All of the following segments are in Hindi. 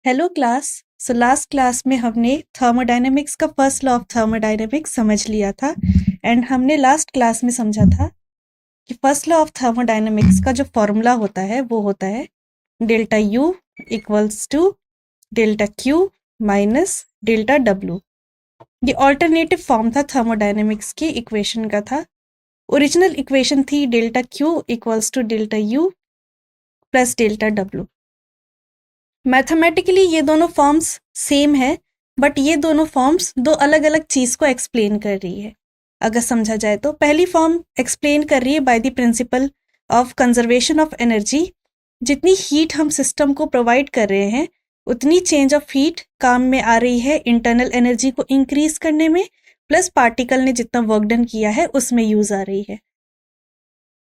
Hello class. So last class में हमने थर्मोडायनेमिक्स का फर्स्ट लॉ ऑफ थर्मोडायनेमिक्स समझ लिया था एंड हमने लास्ट क्लास में समझा था कि फर्स्ट लॉ ऑफ थर्मोडायनेमिक्स का जो फॉर्मूला होता है वो होता है delta U equals to delta Q minus delta W. ये ऑल्टरनेटिव फॉर्म था थर्मोडायनेमिक्स की इक्वेशन का था। ओरिजिनल इक्वेशन थी delta Q equals to delta U plus delta W. Mathematically ये दोनों फॉर्म्स सेम है बट ये दोनों फॉर्म्स दो अलग अलग चीज़ को एक्सप्लेन कर रही है। अगर समझा जाए तो पहली फॉर्म एक्सप्लेन कर रही है by the principal of conservation of energy. जितनी हीट हम सिस्टम को प्रोवाइड कर रहे हैं उतनी चेंज ऑफ हीट काम में आ रही है इंटरनल एनर्जी को इंक्रीज करने में, प्लस पार्टिकल ने जितना वर्क डन किया है उसमें यूज आ रही है।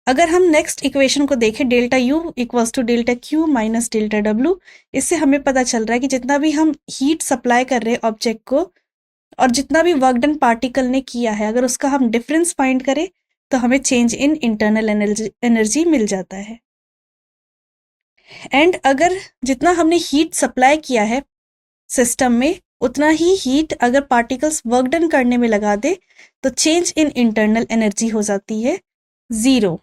अगर हम नेक्स्ट इक्वेशन को देखें delta U equals to delta Q minus delta W, इससे हमें पता चल रहा है कि जितना भी हम हीट सप्लाई कर रहे हैं ऑब्जेक्ट को और जितना भी वर्क डन पार्टिकल ने किया है, अगर उसका हम डिफरेंस फाइंड करें तो हमें चेंज इन इंटरनल एनर्जी मिल जाता है। एंड अगर जितना हमने हीट सप्लाई किया है सिस्टम में उतना ही हीट अगर पार्टिकल्स वर्क डन करने में लगा दे तो चेंज इन इंटरनल एनर्जी हो जाती है 0।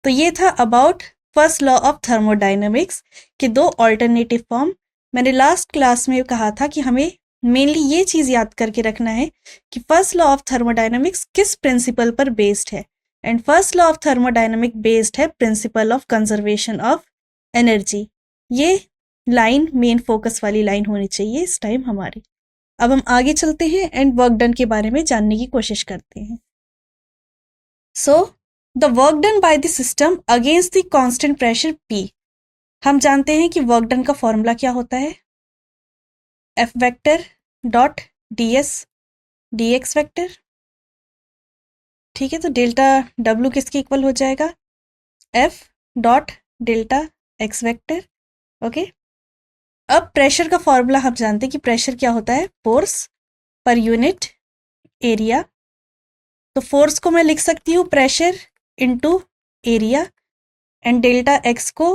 तो ये था about first law of thermodynamics के दो ऑल्टरनेटिव फॉर्म। मैंने लास्ट क्लास में कहा था कि हमें मेनली ये चीज़ याद करके रखना है कि फर्स्ट लॉ ऑफ थर्मोडायनेमिक्स किस प्रिंसिपल पर बेस्ड है, and first law of thermodynamic based है principle of conservation of energy. ये लाइन मेन फोकस वाली लाइन होनी चाहिए इस टाइम हमारी। अब हम आगे चलते हैं एंड वर्क डन के बारे में जानने की कोशिश करते हैं। So the work done by the system against the constant pressure P। हम जानते हैं कि वर्क डन का फॉर्मूला क्या होता है, F vector dot ds dx vector. ठीक है, तो डेल्टा W किसके इक्वल हो जाएगा, F dot delta x vector. Okay, अब प्रेशर का फॉर्मूला हम जानते हैं कि प्रेशर क्या होता है, फोर्स पर यूनिट एरिया। तो फोर्स को मैं लिख सकती हूँ pressure into area and delta X को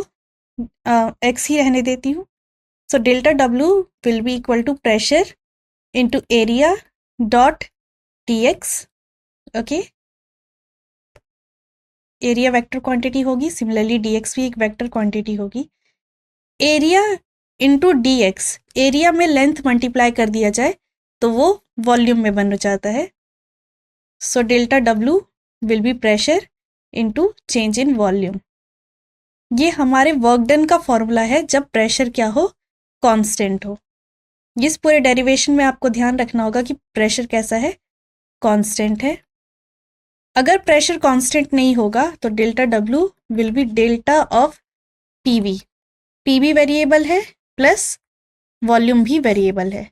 एक्स ही रहने देती हूँ। So delta W will be equal to pressure into area dot dx। Okay, area vector quantity होगी, सिमिलरली dx भी एक वेक्टर क्वांटिटी होगी। एरिया इनटू dx, एरिया में लेंथ मल्टीप्लाई कर दिया जाए तो वो वॉल्यूम में बन जाता है। सो delta W will B pressure into change in volume. ये हमारे वर्क डन का फॉर्मूला है जब प्रेशर क्या हो, कांस्टेंट हो। इस पूरे डेरिवेशन में आपको ध्यान रखना होगा कि प्रेशर कैसा है, कांस्टेंट है। अगर प्रेशर कांस्टेंट नहीं होगा तो delta W will be delta of PV. PV variable है प्लस वॉल्यूम भी वेरिएबल है,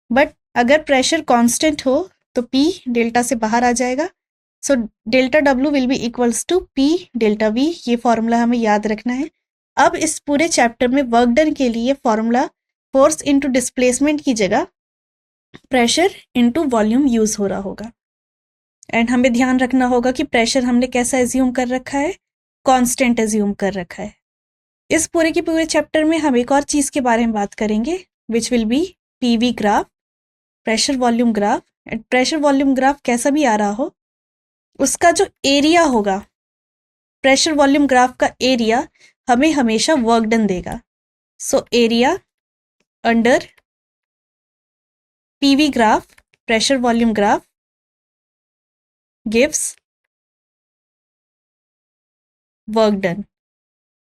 बट अगर प्रेशर कांस्टेंट हो तो पी डेल्टा से बाहर आ जाएगा। So delta W will be equals to P delta V. ये फॉर्मूला हमें याद रखना है। अब इस पूरे चैप्टर में वर्क डन के लिए फॉर्मूला फोर्स इनटू डिस्प्लेसमेंट की जगह प्रेशर इनटू वॉल्यूम यूज हो रहा होगा। एंड हमें ध्यान रखना होगा कि प्रेशर हमने कैसा एज्यूम कर रखा है, कांस्टेंट एज्यूम कर रखा है। इस पूरे के पूरे चैप्टर में हम एक और चीज के बारे में बात करेंगे which will be PV graph, pressure volume graph. And pressure volume graph कैसा भी आ रहा हो उसका जो एरिया होगा, प्रेशर वॉल्यूम ग्राफ का एरिया हमें हमेशा वर्क डन देगा। So area under PV graph, pressure volume graph gives work done.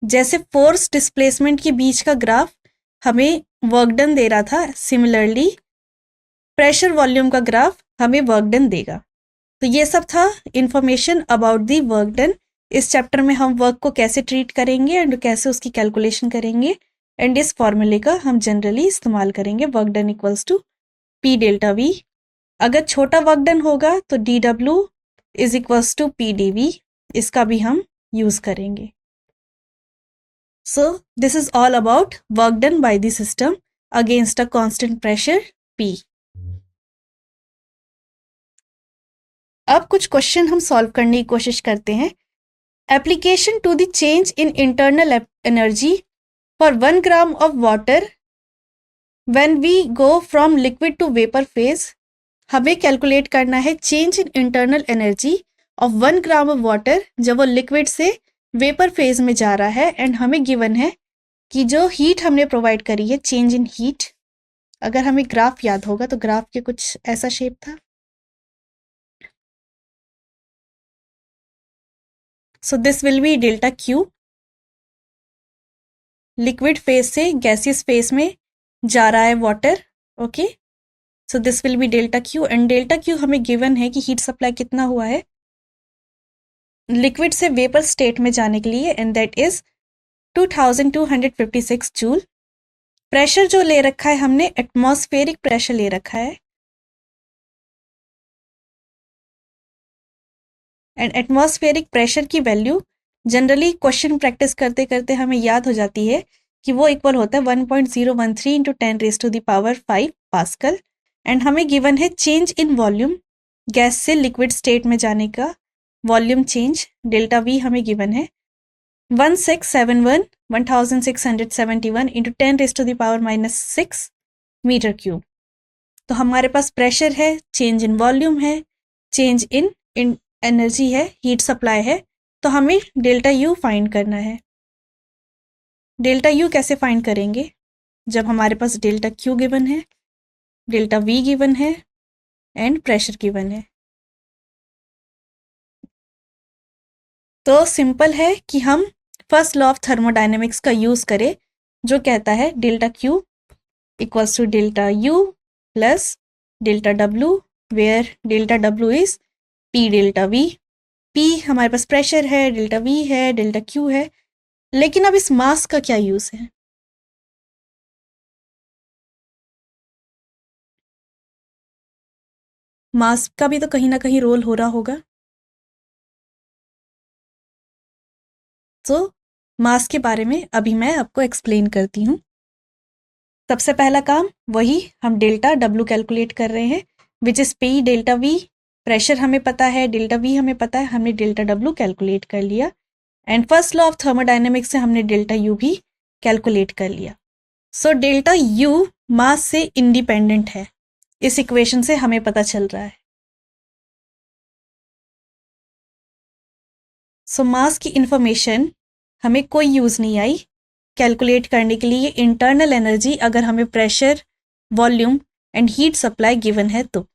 जैसे फोर्स डिस्प्लेसमेंट के बीच का ग्राफ हमें वर्क डन दे रहा था, सिमिलरली प्रेशर वॉल्यूम का ग्राफ हमें वर्क डन देगा। तो ये सब था information about the work done. इस चैप्टर में हम वर्क को कैसे ट्रीट करेंगे एंड कैसे उसकी कैलकुलेशन करेंगे, एंड इस फॉर्मूले का हम जनरली इस्तेमाल करेंगे, work done equals to P delta V. अगर छोटा वर्क डन होगा तो D W is equals to P D V, इसका भी हम यूज करेंगे। So this is all about work done by the system against a constant pressure P। अब कुछ क्वेश्चन हम सॉल्व करने की कोशिश करते हैं। Application to the change in internal energy For 1 gram of water, when we go from liquid to vapor phase, हमें कैलकुलेट करना है change in internal energy of 1 gram of water जब वो लिक्विड से वेपर फेज में जा रहा है, एंड हमें गिवन है कि जो हीट हमने प्रोवाइड करी है, चेंज इन हीट। अगर हमें ग्राफ याद होगा तो ग्राफ के कुछ ऐसा शेप था। So this will be delta Q. Liquid phase से गैसियस फेज में जा रहा है water, okay. So this will be delta Q, and delta Q हमें गिवन है कि हीट सप्लाई कितना हुआ है लिक्विड से वेपर स्टेट में जाने के लिए, and that is 2256 joule. Pressure जो ले रखा है हमने, एटमॉस्फेरिक प्रेशर ले रखा है, एंड एटमॉस्फेरिक प्रेशर की वैल्यू जनरली क्वेश्चन प्रैक्टिस करते करते हमें याद हो जाती है कि वो इक्वल होता है 1.013 इंटू 10⁵ पास्कल। एंड हमें गिवन है चेंज इन वॉल्यूम, गैस से लिक्विड स्टेट में जाने का वॉल्यूम चेंज, डेल्टा वी हमें गिवन है 1671 इंटू 10⁻⁻6 मीटर क्यूब। तो हमारे पास प्रेशर है, चेंज इन वॉल्यूम है, चेंज इन एनर्जी है, हीट सप्लाई है, तो हमें डेल्टा यू फाइंड करना है। डेल्टा यू कैसे फाइंड करेंगे? जब हमारे पास डेल्टा क्यू गिवन है, डेल्टा वी गिवन है, एंड प्रेशर गिवन है। तो सिंपल है कि हम फर्स्ट लॉ ऑफ थर्मोडायनेमिक्स का यूज करें, जो कहता है delta Q equals to delta U plus delta W, where delta W is P delta V. P हमारे पास प्रेशर है, डेल्टा वी है, डेल्टा क्यू है। लेकिन अब इस मास का क्या यूज है? मास का भी तो कहीं ना कहीं रोल हो रहा होगा। तो मास के बारे में अभी मैं आपको एक्सप्लेन करती हूँ। सबसे पहला काम वही, हम डेल्टा डब्ल्यू कैलकुलेट कर रहे हैं, which is P delta we. Pressure हमें पता है, डेल्टा वी हमें पता है, हमने डेल्टा डब्ल्यू कैलकुलेट कर लिया। And first law of thermodynamics से हमने डेल्टा यू भी कैलकुलेट कर लिया। सो डेल्टा यू मास से इंडिपेंडेंट है, इस इक्वेशन से हमें पता चल रहा है। सो मास की इंफॉर्मेशन हमें कोई यूज़ नहीं आई कैलकुलेट करने के लिए इंटरनल एनर्जी, अगर हमें pressure, volume and heat supply given है तो।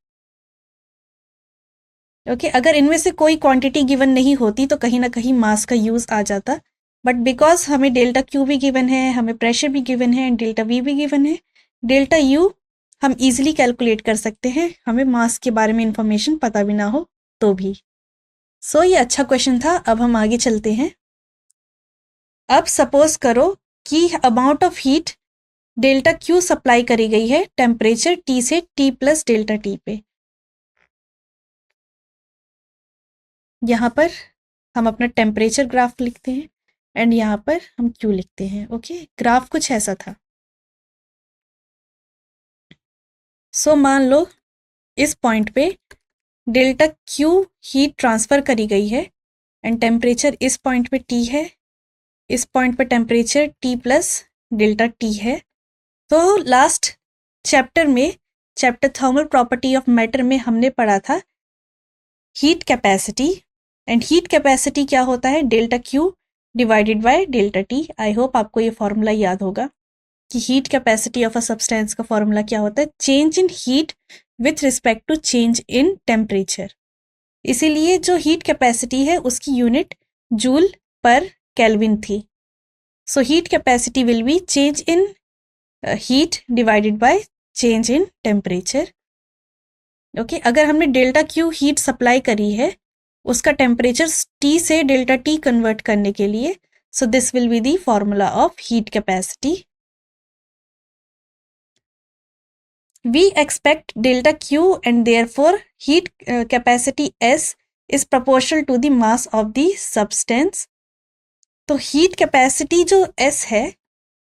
ओके, अगर इनमें से कोई क्वांटिटी गिवन नहीं होती तो कहीं ना कहीं मास का यूज़ आ जाता, बट बिकॉज हमें डेल्टा क्यू भी गिवन है, हमें प्रेशर भी गिवन है, एंड डेल्टा वी भी गिवन है, डेल्टा यू हम इजीली कैलकुलेट कर सकते हैं, हमें मास के बारे में इंफॉर्मेशन पता भी ना हो तो भी। सो ये अच्छा क्वेश्चन था। अब हम आगे चलते हैं। अब सपोज करो कि amount of heat delta Q supply करी गई है टेम्परेचर टी से टी प्लस डेल्टा टी पे। यहाँ पर हम अपना टेम्परेचर ग्राफ लिखते हैं, एंड यहाँ पर हम क्यू लिखते हैं। ओके, ग्राफ कुछ ऐसा था। सो मान लो इस पॉइंट पे डेल्टा क्यू हीट ट्रांसफर करी गई है, एंड टेम्परेचर इस पॉइंट पे टी है, इस पॉइंट पे temperature T plus delta T है। तो लास्ट चैप्टर में, chapter thermal property of matter में हमने पढ़ा था heat capacity, and heat capacity क्या होता है? Delta Q divided by delta T. I hope आपको ये फॉर्मूला याद होगा कि heat capacity of a substance का फॉर्मूला क्या होता है? Change in heat with respect to change in temperature. इसीलिए जो हीट कैपेसिटी है उसकी यूनिट जूल पर केल्विन थी। So heat capacity will be change in heat divided by change in temperature. Okay, अगर हमने डेल्टा क्यू हीट सप्लाई करी है उसका टेम्परेचर टी से डेल्टा टी कन्वर्ट करने के लिए, so this will be the formula of heat capacity. We expect delta Q and therefore heat capacity S is proportional to the mass of the substance. तो heat capacity जो S है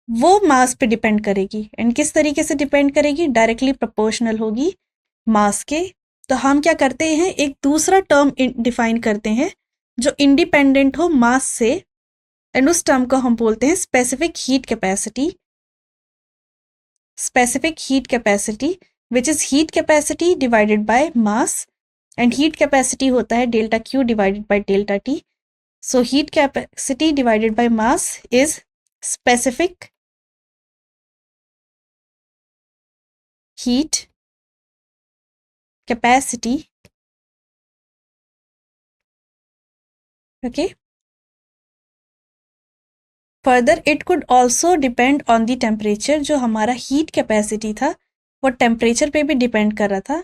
वो mass पे डिपेंड करेगी, एंड किस तरीके से डिपेंड करेगी? डायरेक्टली प्रोपोर्शनल होगी मास के। तो हम क्या करते हैं, एक दूसरा टर्म डिफाइन करते हैं जो इंडिपेंडेंट हो मास से, एंड उस टर्म को हम बोलते हैं specific heat capacity. Specific heat capacity which is heat capacity divided by mass, and heat capacity होता है delta Q divided by delta T. So heat capacity divided by mass is specific heat capacity. Okay. Further, it could also depend on the temperature. जो हमारा heat capacity था वो temperature पे भी depend कर रहा था.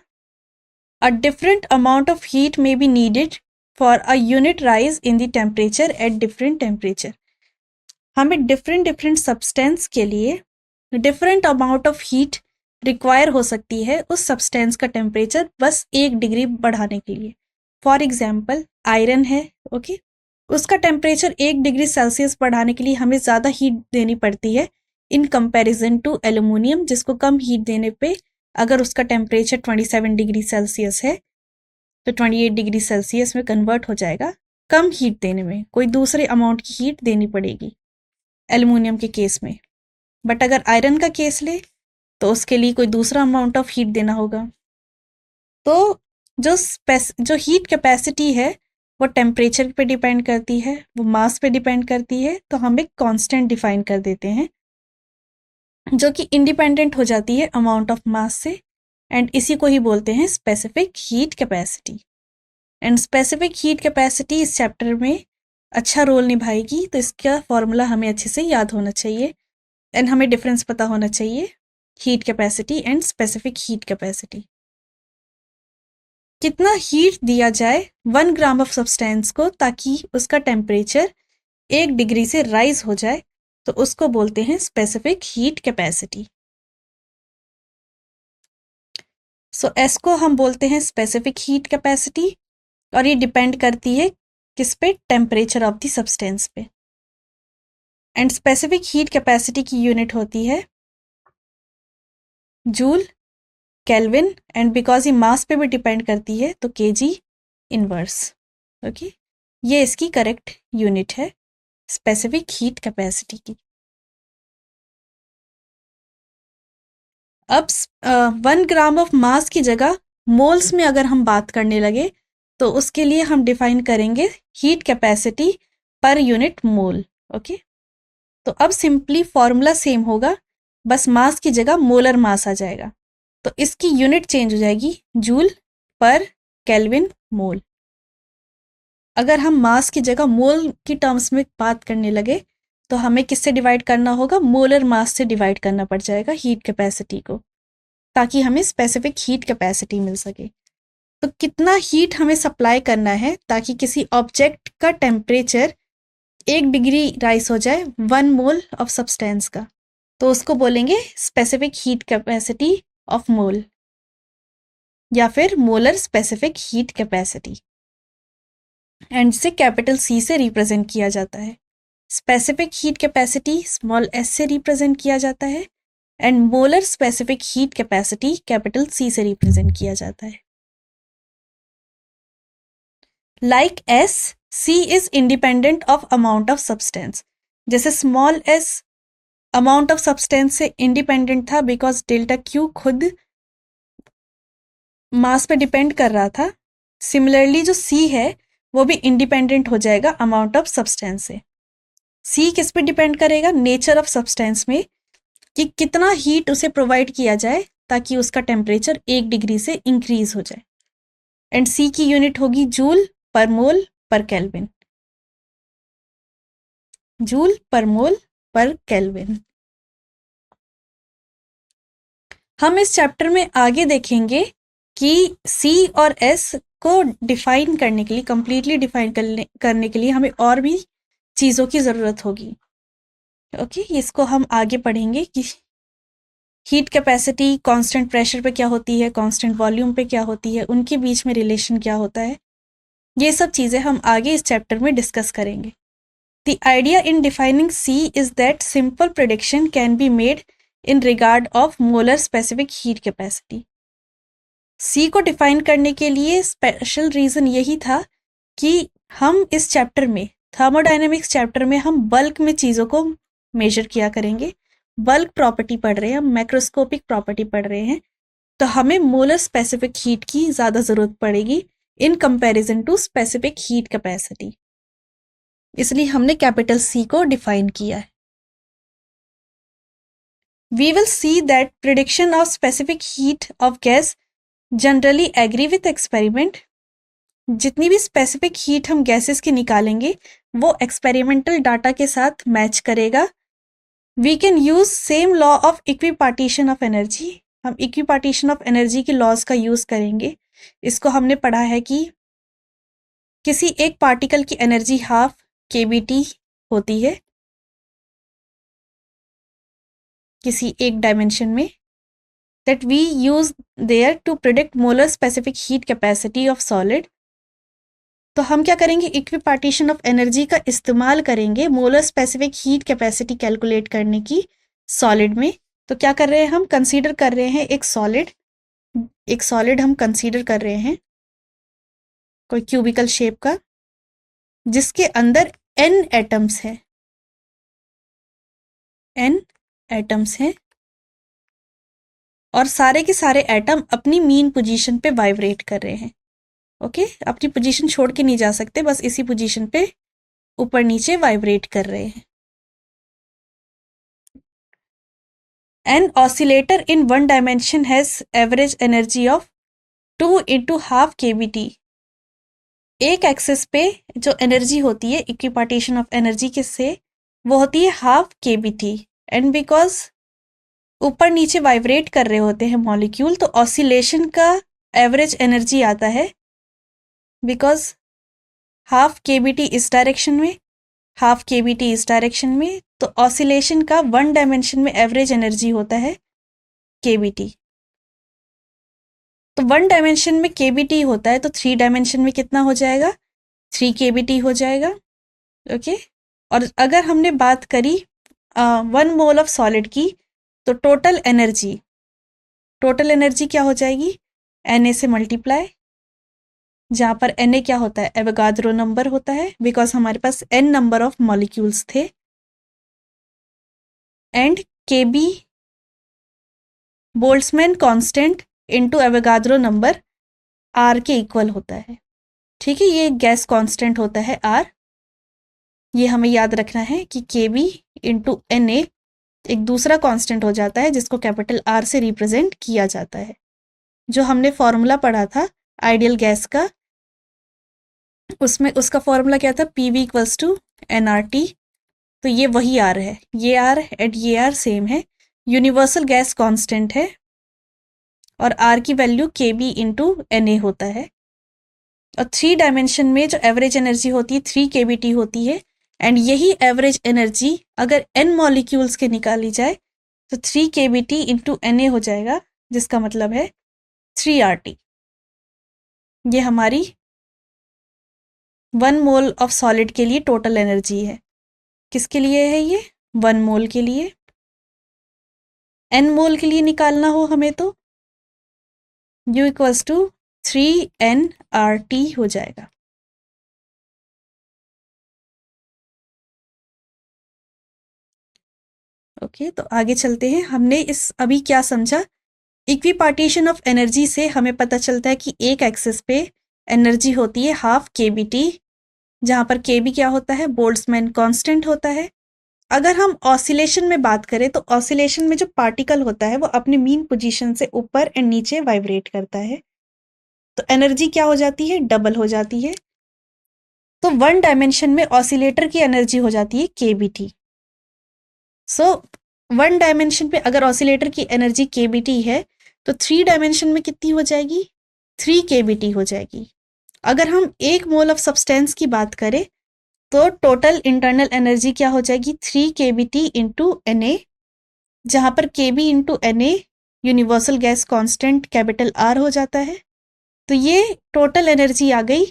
A different amount of heat may be needed for a unit rise in the temperature at different temperature. हमें different substance के लिए different amount of heat require हो सकती है उस substance का temperature बस 1 डिग्री बढ़ाने के लिए. For example, iron है, okay? उसका टेम्परेचर 1 डिग्री सेल्सियस बढ़ाने के लिए हमें ज़्यादा हीट देनी पड़ती है इन कंपैरिजन टू एल्यूमिनियम, जिसको कम हीट देने पे अगर उसका टेम्परेचर 27 डिग्री सेल्सियस है तो 28 डिग्री सेल्सियस में कन्वर्ट हो जाएगा. कम हीट देने में कोई दूसरे अमाउंट की हीट देनी पड़ेगी एल्यूमिनियम के केस में. बट अगर आयरन का केस ले तो उसके लिए कोई दूसरा अमाउंट ऑफ हीट देना होगा. तो जो हीट कैपेसिटी है वो टेम्परेचर पे डिपेंड करती है, वो मास पे डिपेंड करती है. तो हम एक कांस्टेंट डिफाइन कर देते हैं जो कि इंडिपेंडेंट हो जाती है अमाउंट ऑफ मास से, एंड इसी को ही बोलते हैं specific heat capacity. And specific heat capacity इस चैप्टर में अच्छा रोल निभाएगी, तो इसका फॉर्मूला हमें अच्छे से याद होना चाहिए एंड हमें डिफरेंस पता होना चाहिए heat capacity and specific heat capacity. कितना हीट दिया जाए 1 ग्राम ऑफ सब्सटेंस को ताकि उसका टेम्परेचर 1 डिग्री से राइज हो जाए, तो उसको बोलते हैं स्पेसिफिक हीट कैपेसिटी. सो एस को हम बोलते हैं स्पेसिफिक हीट कैपेसिटी, और ये डिपेंड करती है किस पे, टेम्परेचर ऑफ द सब्सटेंस पे. एंड स्पेसिफिक हीट कैपेसिटी की यूनिट होती है जूल, केल्विन, एंड बिकॉज ये मास पे भी डिपेंड करती है तो केजी इनवर्स. ओके, ये इसकी करेक्ट यूनिट है स्पेसिफिक हीट कैपेसिटी की. अब 1 ग्राम ऑफ मास की जगह मोल्स में अगर हम बात करने लगे तो उसके लिए हम डिफाइन करेंगे heat capacity per unit mole. Okay, तो अब सिंपली फॉर्मूला सेम होगा, बस मास की जगह मोलर मास आ जाएगा. तो इसकी यूनिट चेंज हो जाएगी जूल पर केल्विन मोल. अगर हम मास की जगह मोल की टर्म्स में बात करने लगे तो हमें किससे डिवाइड करना होगा, मोलर मास से डिवाइड करना पड़ जाएगा हीट कैपेसिटी को, ताकि हमें स्पेसिफिक हीट कैपेसिटी मिल सके. तो कितना हीट हमें सप्लाई करना है ताकि किसी ऑब्जेक्ट का टेम्परेचर 1 डिग्री राइज हो जाए 1 मोल ऑफ सब्सटेंस का, तो उसको बोलेंगे specific heat capacity of mole, या फिर molar specific heat capacity. And इसे कैपिटल सी से रिप्रेजेंट किया जाता है. Specific heat capacity small S से रिप्रेजेंट किया जाता है, and molar specific heat capacity capital C से रिप्रेजेंट किया जाता है. Like S, C is independent of amount of substance. जैसे small S amount of substance से इंडिपेंडेंट था बिकॉज डेल्टा क्यू खुद मास पे डिपेंड कर रहा था. सिमिलरली जो सी है वो भी इंडिपेंडेंट हो जाएगा अमाउंट ऑफ सब्सटेंस से. सी किस पे डिपेंड करेगा, नेचर ऑफ सब्सटेंस में, कि कितना हीट उसे प्रोवाइड किया जाए ताकि उसका टेम्परेचर 1 डिग्री से इंक्रीज हो जाए. एंड सी की यूनिट होगी जूल पर मोल पर केल्विन. जूल पर मोल पर केल्विन. हम इस चैप्टर में आगे देखेंगे कि सी और एस को डिफाइन करने के लिए, कंप्लीटली डिफाइन करने के लिए हमें और भी चीज़ों की ज़रूरत होगी. ओके, इसको हम आगे पढ़ेंगे कि हीट कैपेसिटी कांस्टेंट प्रेशर पे क्या होती है, कांस्टेंट वॉल्यूम पे क्या होती है, उनके बीच में रिलेशन क्या होता है. ये सब चीज़ें हम आगे इस चैप्टर में डिस्कस करेंगे. The idea in defining C is that simple prediction can be made in regard of molar specific heat capacity. C को डिफाइन करने के लिए स्पेशल रीज़न यही था कि हम इस चैप्टर में थर्मोडायनेमिक्स चैप्टर में हम बल्क में चीज़ों को मेजर किया करेंगे, बल्क प्रॉपर्टी पढ़ रहे हैं, हम मैक्रोस्कोपिक प्रॉपर्टी पढ़ रहे हैं, तो हमें मोलर स्पेसिफिक हीट की ज़्यादा ज़रूरत पड़ेगी in comparison to specific heat capacity, इसलिए हमने कैपिटल सी को डिफाइन किया है। We will see that prediction of specific heat of gas generally agree with experiment. जितनी भी स्पेसिफिक हीट हम गैसेस की निकालेंगे वो एक्सपेरिमेंटल डाटा के साथ मैच करेगा। We can use same law of equipartition of energy, हम इक्विपार्टीशन ऑफ एनर्जी की लॉज का यूज करेंगे। इसको हमने पढ़ा है कि किसी एक पार्टिकल की एनर्जी हाफ केबीटी होती है किसी एक डायमेंशन में, that we use there to predict molar specific heat capacity of solid। तो हम क्या करेंगे, इक्विपार्टीशन ऑफ एनर्जी का इस्तेमाल करेंगे molar specific heat capacity calculate करने की सॉलिड में। तो क्या कर रहे हैं, हम कंसीडर कर रहे हैं एक सॉलिड हम कंसीडर कर रहे हैं कोई क्यूबिकल शेप का, जिसके अंदर n एटम्स हैं, n एटम्स हैं, और सारे के सारे एटम अपनी मीन पोजीशन पे वाइब्रेट कर रहे हैं। ओके, अपनी पोजीशन छोड़ के नहीं जा सकते, बस इसी पोजीशन पे ऊपर नीचे वाइब्रेट कर रहे हैं। An oscillator in one dimension has average energy of 2 × ½ kBt। एक एक्सिस पे जो एनर्जी होती है इक्विपार्टीशन ऑफ एनर्जी के से, वो होती है ½ kBt। एंड बिकॉज ऊपर नीचे वाइब्रेट कर रहे होते हैं मॉलिक्यूल, तो ऑसिलेशन का एवरेज एनर्जी आता है, बिकॉज ½ kBt इस डायरेक्शन में, ½ kBt इस डायरेक्शन में, तो ऑसिलेशन का वन डायमेंशन में एवरेज एनर्जी होता है kBt। तो वन डायमेंशन में kBt होता है, तो 3 डायमेंशन में कितना हो जाएगा, 3 kBt हो जाएगा। ओके, और अगर हमने बात करी 1 मोल ऑफ सॉलिड की, तो टोटल एनर्जी क्या हो जाएगी, Na से मल्टीप्लाई, जहाँ पर Na क्या होता है, एवोगाद्रो नंबर होता है, बिकॉज हमारे पास n नंबर ऑफ मॉलिक्यूल्स थे, and Kb Boltzmann constant into Avogadro number R के इक्वल होता है। ठीक है, ये गैस कांस्टेंट होता है R। ये हमें याद रखना है कि Kb इंटू Na एक दूसरा कांस्टेंट हो जाता है, जिसको कैपिटल R से रिप्रेजेंट किया जाता है। जो हमने फॉर्मूला पढ़ा था आइडियल गैस का, उसमें उसका फॉर्मूला क्या था, PV = nRT। तो ये वही R है, ये R एंड ये R सेम है, यूनिवर्सल गैस कांस्टेंट है, और R की वैल्यू Kb इंटू Na होता है। और 3 डायमेंशन में जो एवरेज एनर्जी होती है 3 kBt होती है, एंड यही एवरेज एनर्जी अगर n मॉलिक्यूल्स के निकाली जाए तो 3 kBt इंटू Na हो जाएगा, जिसका मतलब है 3RT। ये हमारी 1 मोल ऑफ सॉलिड के लिए टोटल एनर्जी है। किसके लिए है ये, 1 मोल के लिए। n मोल के लिए निकालना हो हमें तो U = 3nRT हो जाएगा। ओके, तो आगे चलते हैं। हमने इस अभी क्या समझा, इक्विपार्टीशन ऑफ एनर्जी से हमें पता चलता है कि एक एक्सिस पे एनर्जी होती है ½ kBt, जहाँ पर Kb क्या होता है, बोल्ट्जमैन कांस्टेंट होता है। अगर हम ऑसिलेशन में बात करें, तो ऑसिलेशन में जो पार्टिकल होता है वो अपनी मीन पोजीशन से ऊपर एंड नीचे वाइब्रेट करता है, तो एनर्जी क्या हो जाती है, डबल हो जाती है। तो 1 डायमेंशन में ऑसिलेटर की एनर्जी हो जाती है kBt। सो 1 डायमेंशन पे अगर ऑसिलेटर की एनर्जी kBt है, तो 3 डायमेंशन में कितनी हो जाएगी, 3 kBt हो जाएगी। अगर हम 1 मोल ऑफ सब्सटेंस की बात करें, तो टोटल इंटरनल एनर्जी क्या हो जाएगी, 3 kBt इंटू Na, जहाँ पर Kb into Na universal gas constant capital R हो जाता है। तो ये टोटल एनर्जी आ गई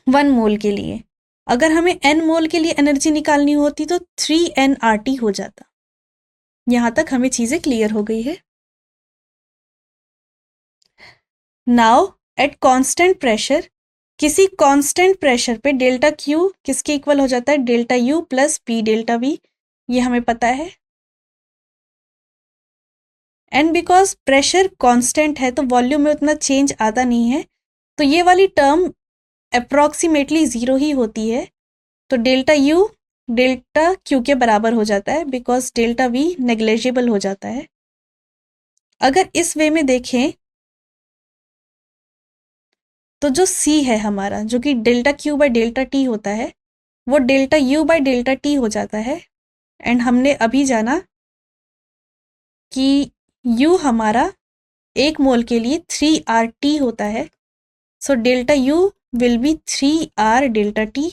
1 मोल के लिए। अगर हमें n मोल के लिए एनर्जी निकालनी होती तो 3nRT हो जाता। यहाँ तक हमें चीज़ें क्लियर हो गई है। नाउ एट कांस्टेंट प्रेशर किसी कांस्टेंट प्रेशर पे डेल्टा क्यू किसके इक्वल हो जाता है, delta U plus P delta V, ये हमें पता है। एंड बिकॉज प्रेशर कांस्टेंट है तो वॉल्यूम में उतना चेंज आता नहीं है, तो ये वाली टर्म अप्रॉक्सीमेटली ज़ीरो ही होती है। तो डेल्टा यू डेल्टा क्यू के बराबर हो जाता है बिकॉज डेल्टा वी नेग्लेजिबल हो जाता है। अगर इस वे में देखें तो जो सी है हमारा, जो कि delta Q by delta T होता है, वो delta U bye delta T हो जाता है। एंड हमने अभी जाना कि यू हमारा एक मोल के लिए 3RT होता है। So delta U will be 3R delta T.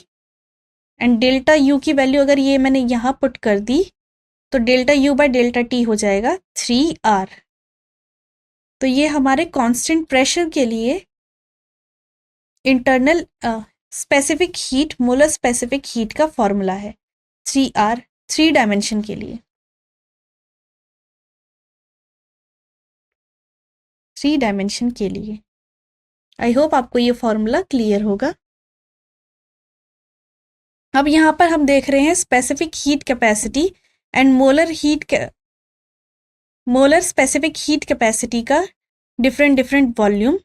And delta U की वैल्यू अगर ये मैंने यहाँ पुट कर दी तो delta U bye delta T हो जाएगा 3R। तो ये हमारे कांस्टेंट प्रेशर के लिए internal specific heat, molar specific heat का फॉर्मूला है 3R, 3 डायमेंशन के लिए, 3 डायमेंशन के लिए। आई होप आपको ये फॉर्मूला क्लियर होगा। अब यहाँ पर हम देख रहे हैं specific heat capacity and molar specific heat capacity का different volume,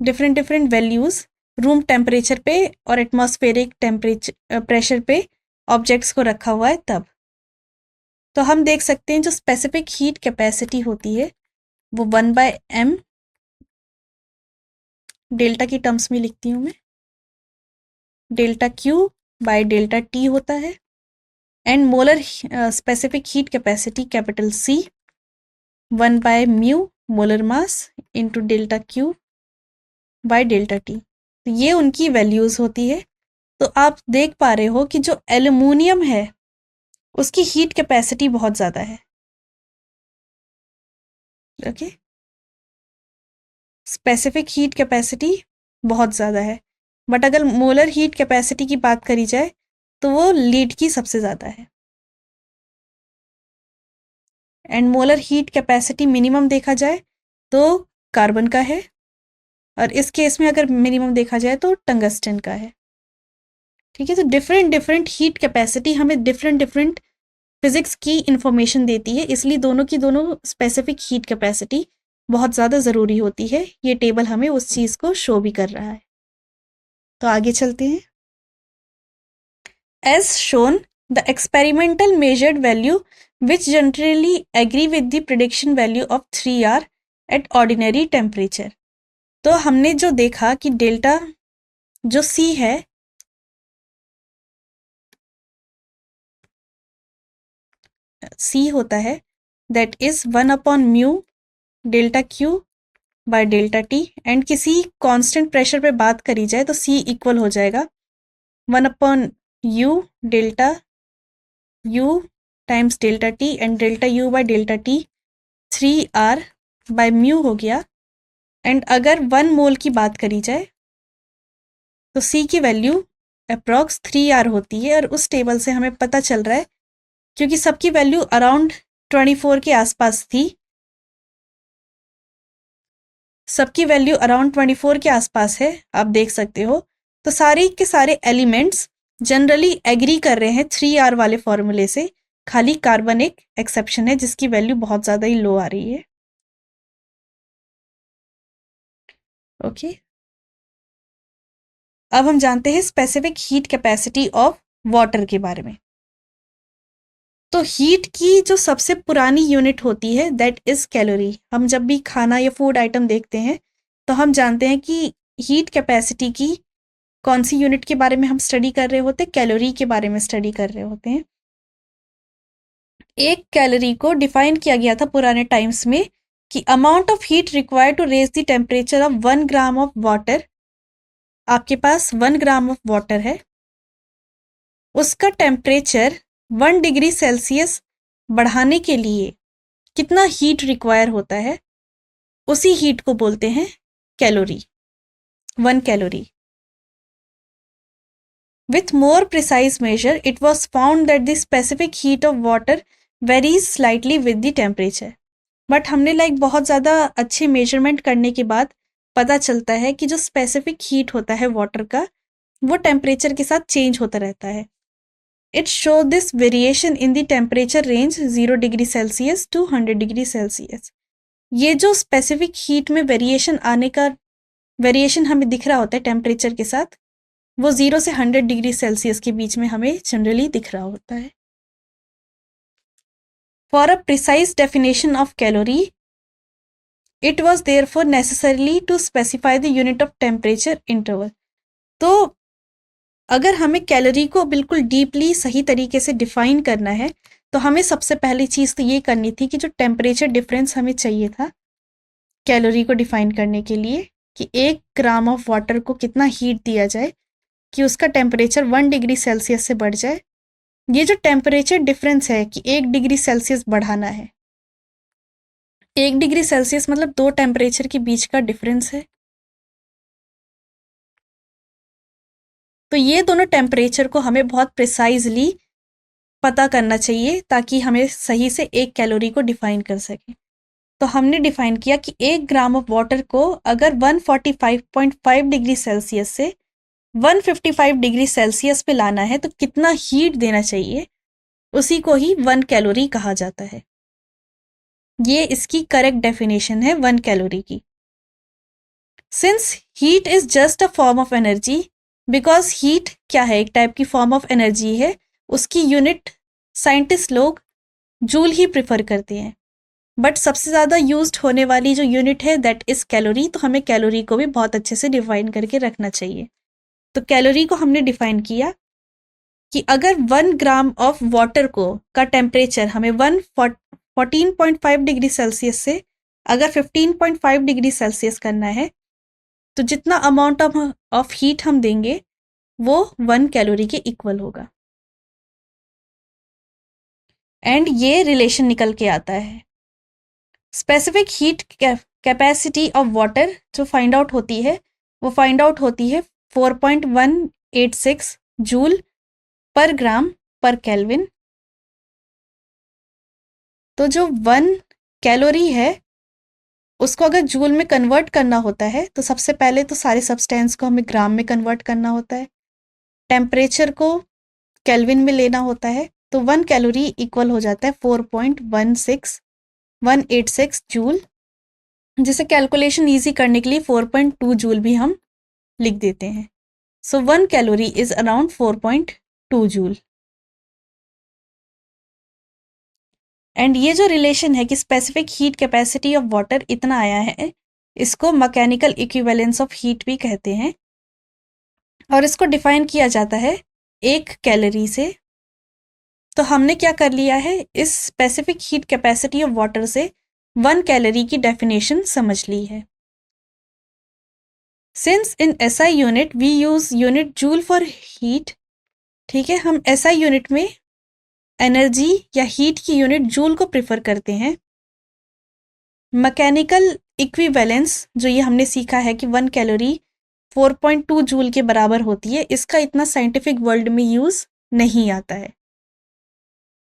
different values room temperature पे और एटमॉस्फेरिक टेम्परेचर प्रेशर पे ऑब्जेक्ट्स को रखा हुआ है तब। तो हम देख सकते हैं जो स्पेसिफिक हीट कैपेसिटी होती है वो 1/m, डेल्टा की टर्म्स में लिखती हूँ मैं, delta Q by delta T होता है। And molar specific heat capacity capital C 1/μ molar mass into delta Q by delta T. तो ये उनकी वैल्यूज होती है। तो आप देख पा रहे हो कि जो एल्युमिनियम है उसकी हीट कैपेसिटी बहुत ज़्यादा है। ओके, स्पेसिफिक हीट कैपेसिटी बहुत ज़्यादा है, बट अगर मोलर हीट कैपेसिटी की बात करी जाए तो वो लीड की सबसे ज़्यादा है। And molar heat capacity minimum देखा जाए तो कार्बन का है, और इस केस में अगर मिनिमम देखा जाए तो टंगस्टन का है। ठीक है, तो डिफरेंट हीट कैपेसिटी हमें डिफरेंट फिजिक्स की इंफॉर्मेशन देती है, इसलिए दोनों की दोनों स्पेसिफिक हीट कैपेसिटी बहुत ज़्यादा ज़रूरी होती है। ये टेबल हमें उस चीज़ को शो भी कर रहा है। तो आगे चलते हैं। As shown the experimental measured value which generally agree with the prediction value of 3R at ordinary temperature। तो हमने जो देखा कि डेल्टा जो C है C होता है that is 1/μ delta Q by delta T। And किसी कांस्टेंट प्रेशर पे बात करी जाए तो C इक्वल हो जाएगा 1/u delta U times delta T and delta U bye delta T 3R by mu हो गया। एंड अगर 1 मोल की बात करी जाए तो C की वैल्यू अप्रॉक्स 3R होती है, और उस टेबल से हमें पता चल रहा है क्योंकि सबकी वैल्यू अराउंड 24 के आसपास थी, सबकी वैल्यू अराउंड 24 के आसपास है, आप देख सकते हो। तो सारे के सारे एलिमेंट्स जनरली एग्री कर रहे हैं 3R वाले फॉर्मूले से, खाली कार्बन एक एक्सेप्शन है जिसकी वैल्यू बहुत ज़्यादा ही लो आ रही है। ओके, अब हम जानते हैं specific heat capacity of water के बारे में। तो हीट की जो सबसे पुरानी यूनिट होती है दैट इज कैलोरी। हम जब भी खाना या फूड आइटम देखते हैं तो हम जानते हैं कि हीट कैपेसिटी की कौन सी यूनिट के बारे में हम स्टडी कर रहे होते हैं, कैलोरी के बारे में स्टडी कर रहे होते हैं। एक कैलोरी को डिफाइन किया गया था पुराने टाइम्स में कि amount of heat required to raise the temperature of 1 gram of water. आपके पास 1 ग्राम ऑफ वाटर है, उसका टेम्परेचर 1 डिग्री सेल्सियस बढ़ाने के लिए कितना हीट रिक्वायर होता है, उसी हीट को बोलते हैं calorie, 1 calorie. With more precise measure, it was found that the specific heat of water varies slightly with the temperature. But हमने बहुत ज़्यादा अच्छे मेजरमेंट करने के बाद पता चलता है कि जो स्पेसिफिक हीट होता है वाटर का वो टेम्परेचर के साथ चेंज होता रहता है। It show this variation in the temperature range 0 degree Celsius to 100 degree Celsius. ये जो स्पेसिफिक हीट में वेरिएशन आने का वेरिएशन हमें दिख रहा होता है टेम्परेचर के साथ, वो 0 से 100 डिग्री सेल्सियस के बीच में हमें जनरली दिख रहा होता है। For a precise definition of calorie, it was therefore necessarily to specify the unit of temperature interval. तो अगर हमें कैलोरी को बिल्कुल डीपली सही तरीके से डिफाइन करना है तो हमें सबसे पहली चीज़ तो ये करनी थी कि जो टेम्परेचर डिफरेंस हमें चाहिए था कैलोरी को डिफाइन करने के लिए, कि 1 ग्राम ऑफ वाटर को कितना हीट दिया जाए कि उसका टेम्परेचर 1 डिग्री सेल्सियस से बढ़ जाए। ये जो टेम्परेचर डिफरेंस है कि 1 डिग्री सेल्सियस बढ़ाना है, 1 डिग्री सेल्सियस मतलब 2 टेम्परेचर के बीच का डिफरेंस है। तो ये दोनों टेम्परेचर को हमें बहुत प्रिसाइजली पता करना चाहिए ताकि हमें सही से 1 कैलोरी को डिफाइन कर सकें। तो हमने डिफाइन किया कि 1 ग्राम ऑफ वाटर को अगर 145.5 डिग्री सेल्सियस से 155 डिग्री सेल्सियस पे लाना है तो कितना हीट देना चाहिए, उसी को ही 1 कैलोरी कहा जाता है। ये इसकी करेक्ट डेफिनेशन है 1 कैलोरी की। Since heat is just a form of energy, because heat क्या है, एक टाइप की फॉर्म ऑफ एनर्जी है, उसकी यूनिट साइंटिस्ट लोग जूल ही प्रिफर करते हैं। बट सबसे ज़्यादा यूज्ड होने वाली जो यूनिट है दैट इज़ कैलोरी, तो हमें कैलोरी को भी बहुत अच्छे से डिफाइन करके रखना चाहिए। तो कैलोरी को हमने डिफाइन किया कि अगर 1 ग्राम ऑफ वाटर को का टेम्परेचर हमें 14.5 डिग्री सेल्सियस से अगर 15.5 डिग्री सेल्सियस करना है तो जितना अमाउंट ऑफ हीट हम देंगे वो 1 कैलोरी के इक्वल होगा। एंड ये रिलेशन निकल के आता है। Specific heat capacity of water जो फाइंड आउट होती है वो फाइंड आउट होती है 4.186 जूल पर ग्राम पर केल्विन। तो जो 1 कैलोरी है उसको अगर जूल में कन्वर्ट करना होता है तो सबसे पहले तो सारे सब्सटेंस को हमें ग्राम में कन्वर्ट करना होता है, टेम्परेचर को केल्विन में लेना होता है। तो 1 कैलोरी इक्वल हो जाता है 4.186 जूल, जिसे कैलकुलेशन ईजी करने के लिए 4.2 जूल भी हम लिख देते हैं। सो 1 calorie is around 4.2 joule. And ये जो रिलेशन है कि specific heat capacity of water इतना आया है, इसको मैकेनिकल इक्विवेलेंस ऑफ हीट भी कहते हैं और इसको डिफाइन किया जाता है 1 कैलोरी से। तो हमने क्या कर लिया है, इस specific heat capacity of water से 1 कैलोरी की डेफिनेशन समझ ली है। Since in SI unit we use unit joule for heat, ठीक है, हम एसआई यूनिट में एनर्जी या हीट की यूनिट जूल को प्रिफर करते हैं। मैकेनिकल इक्विवेलेंस जो ये हमने सीखा है कि 1 कैलोरी 4.2 जूल के बराबर होती है, इसका इतना साइंटिफिक वर्ल्ड में यूज़ नहीं आता है,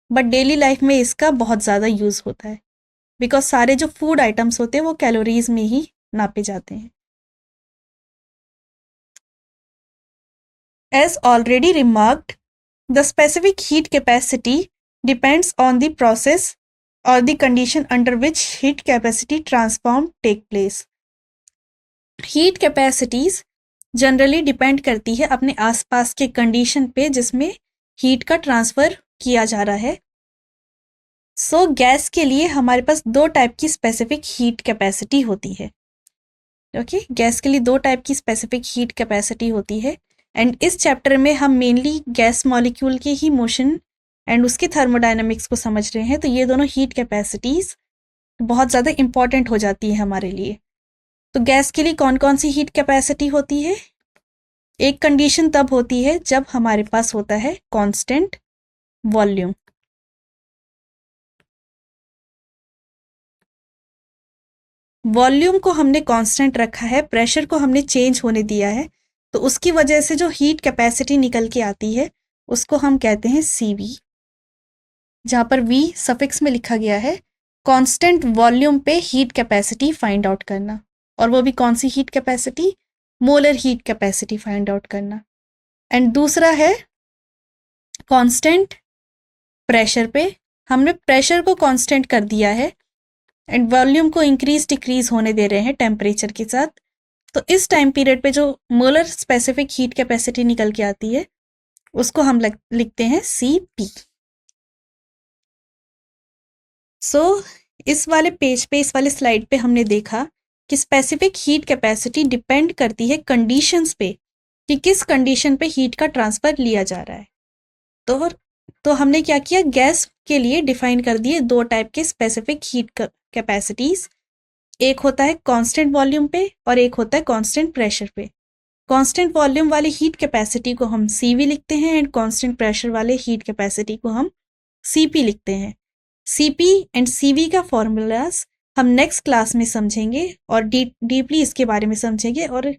बट डेली लाइफ में इसका बहुत ज़्यादा यूज़ होता है बिकॉज सारे जो फूड आइटम्स होते हैं वो कैलोरीज में ही नापे जाते हैं। As already remarked, the specific heat capacity depends on the process or the condition under which heat capacity transform take place. Heat capacities generally depend करती है अपने आसपास के कंडीशन पे जिसमें हीट का ट्रांसफ़र किया जा रहा है। सो गैस के लिए हमारे पास 2 टाइप की स्पेसिफिक हीट कैपेसिटी होती है। ओके, गैस के लिए 2 टाइप की स्पेसिफिक हीट कैपेसिटी होती है। एंड इस चैप्टर में हम मेनली गैस मॉलिक्यूल के ही मोशन एंड उसके थर्मोडायनामिक्स को समझ रहे हैं। तो ये दोनों हीट कैपेसिटीज़ बहुत ज़्यादा इम्पॉर्टेंट हो जाती है हमारे लिए। तो गैस के लिए कौन कौन सी हीट कैपेसिटी होती है? एक कंडीशन तब होती है जब हमारे पास होता है कांस्टेंट वॉल्यूम। वॉल्यूम को हमने कांस्टेंट रखा है, प्रेशर को हमने चेंज होने दिया है, तो उसकी वजह से जो हीट कैपेसिटी निकल के आती है उसको हम कहते हैं CV, जहाँ पर V सफिक्स में लिखा गया है कांस्टेंट वॉल्यूम पे हीट कैपेसिटी फाइंड आउट करना। और वो भी कौन सी heat capacity, molar heat capacity find out करना। एंड दूसरा है कांस्टेंट प्रेशर पे, हमने प्रेशर को कांस्टेंट कर दिया है एंड वॉल्यूम को इंक्रीज डिक्रीज होने दे रहे हैं टेम्परेचर के साथ। तो इस टाइम पीरियड पे जो मोलर स्पेसिफिक हीट कैपेसिटी निकल के आती है उसको हम लिखते हैं Cp। सो इस वाले पेज पे, इस वाले स्लाइड पे हमने देखा कि स्पेसिफिक हीट कैपेसिटी डिपेंड करती है कंडीशंस पे कि किस कंडीशन पे हीट का ट्रांसफर लिया जा रहा है। तो हमने क्या किया, गैस के लिए डिफाइन कर दिए दो टाइप के स्पेसिफिक हीट कैपेसिटीज। एक होता है कांस्टेंट वॉल्यूम पे और एक होता है कांस्टेंट प्रेशर पे। कांस्टेंट वॉल्यूम वाली हीट कैपेसिटी को हम Cv लिखते हैं एंड कांस्टेंट प्रेशर वाले हीट कैपेसिटी को हम Cp लिखते हैं। Cp एंड Cv का फॉर्मूलाज हम नेक्स्ट क्लास में समझेंगे और डीपली इसके बारे में समझेंगे, और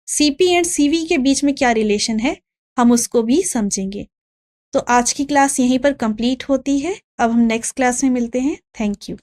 Cp एंड Cv के बीच में क्या रिलेशन है हम उसको भी समझेंगे। तो आज की क्लास यहीं पर कंप्लीट होती है। अब हम नेक्स्ट क्लास में मिलते हैं। Thank you.